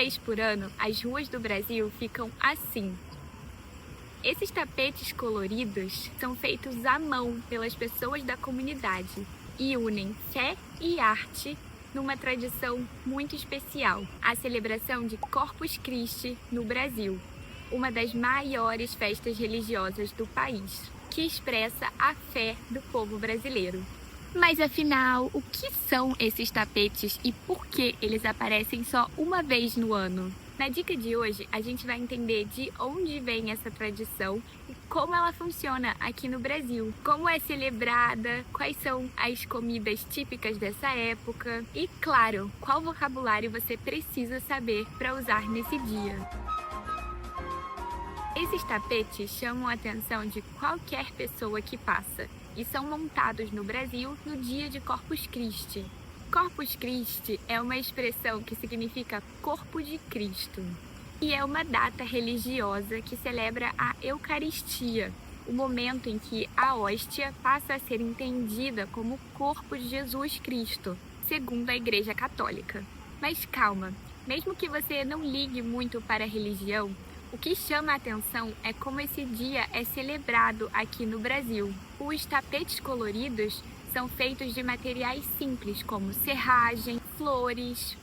vez por ano, as ruas do Brasil ficam assim. Esses tapetes coloridos são feitos à mão pelas pessoas da comunidade e unem fé e arte numa tradição muito especial, a celebração de Corpus Christi no Brasil, uma das maiores festas religiosas do país, que expressa a fé do povo brasileiro. Mas afinal, o que são esses tapetes e por que eles aparecem só uma vez no ano? Na dica de hoje, a gente vai entender de onde vem essa tradição e como ela funciona aqui no Brasil, como é celebrada, quais são as comidas típicas dessa época e, claro, qual vocabulário você precisa saber para usar nesse dia. Esses tapetes chamam a atenção de qualquer pessoa que passa e são montados no Brasil no dia de Corpus Christi. Corpus Christi é uma expressão que significa corpo de Cristo e é uma data religiosa que celebra a Eucaristia, o momento em que a hóstia passa a ser entendida como o corpo de Jesus Cristo, segundo a Igreja Católica. Mas calma, mesmo que você não ligue muito para a religião, o que chama a atenção é como esse dia é celebrado aqui no Brasil. Os tapetes coloridos são feitos de materiais simples como serragem, flores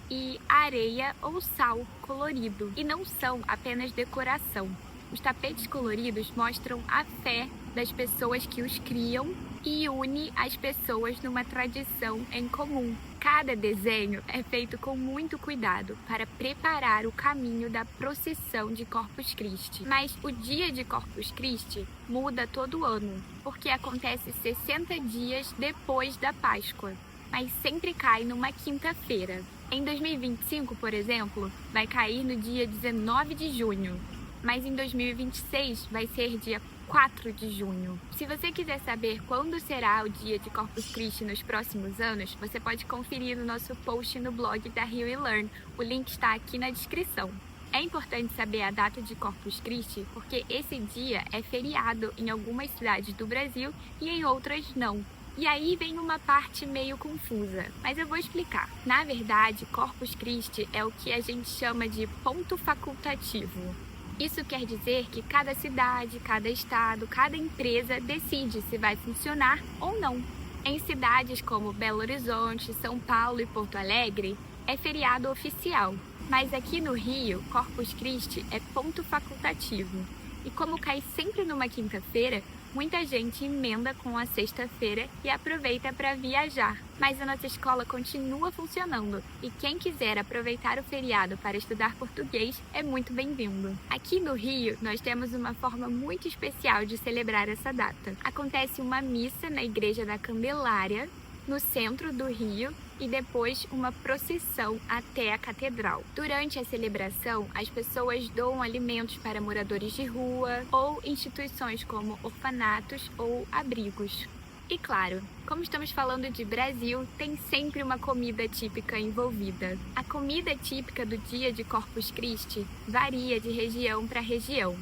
e areia ou sal colorido, e não são apenas decoração. Os tapetes coloridos mostram a fé das pessoas que os criam e une as pessoas numa tradição em comum. Cada desenho é feito com muito cuidado para preparar o caminho da procissão de Corpus Christi. Mas o dia de Corpus Christi muda todo ano, porque acontece 60 dias depois da Páscoa, mas sempre cai numa quinta-feira. Em 2025, por exemplo, vai cair no dia 19 de junho, mas em 2026 vai ser dia 4 de junho. Se você quiser saber quando será o dia de Corpus Christi nos próximos anos, você pode conferir no nosso post no blog da Rio e Learn. O link está aqui na descrição. É importante saber a data de Corpus Christi porque esse dia é feriado em algumas cidades do Brasil e em outras não. E aí vem uma parte meio confusa, mas eu vou explicar. Na verdade, Corpus Christi é o que a gente chama de ponto facultativo. Isso quer dizer que cada cidade, cada estado, cada empresa decide se vai funcionar ou não. Em cidades como Belo Horizonte, São Paulo e Porto Alegre, é feriado oficial. Mas aqui no Rio, Corpus Christi é ponto facultativo. E como cai sempre numa quinta-feira, muita gente emenda com a sexta-feira e aproveita para viajar. Mas a nossa escola continua funcionando e quem quiser aproveitar o feriado para estudar português é muito bem-vindo. Aqui no Rio, nós temos uma forma muito especial de celebrar essa data. Acontece uma missa na Igreja da Candelária, no centro do Rio, e depois uma procissão até a catedral. Durante a celebração, as pessoas doam alimentos para moradores de rua ou instituições como orfanatos ou abrigos. E claro, como estamos falando de Brasil, tem sempre uma comida típica envolvida. A comida típica do dia de Corpus Christi varia de região para região,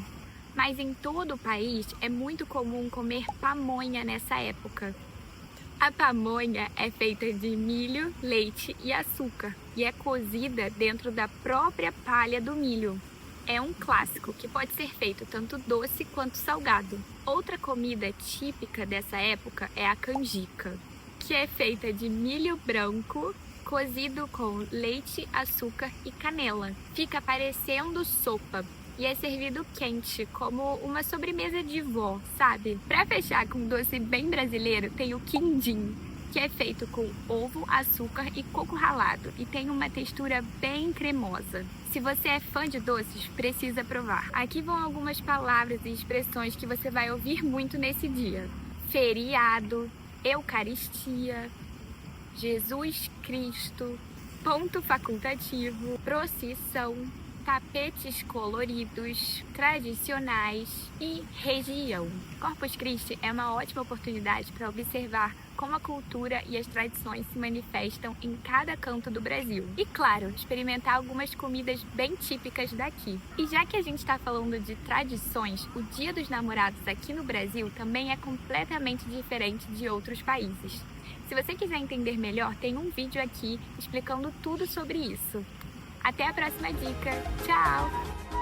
mas em todo o país é muito comum comer pamonha nessa época. A pamonha é feita de milho, leite e açúcar e é cozida dentro da própria palha do milho. É um clássico que pode ser feito tanto doce quanto salgado. Outra comida típica dessa época é a canjica, que é feita de milho branco cozido com leite, açúcar e canela. Fica parecendo sopa e é servido quente, como uma sobremesa de vó, sabe? Para fechar com um doce bem brasileiro, tem o quindim, que é feito com ovo, açúcar e coco ralado e tem uma textura bem cremosa. Se você é fã de doces, precisa provar. Aqui vão algumas palavras e expressões que você vai ouvir muito nesse dia: feriado, Eucaristia, Jesus Cristo, ponto facultativo, procissão, tapetes coloridos, tradicionais e região. Corpus Christi é uma ótima oportunidade para observar como a cultura e as tradições se manifestam em cada canto do Brasil. E claro, experimentar algumas comidas bem típicas daqui. E já que a gente está falando de tradições, o Dia dos Namorados aqui no Brasil também é completamente diferente de outros países. Se você quiser entender melhor, tem um vídeo aqui explicando tudo sobre isso. Até a próxima dica. Tchau!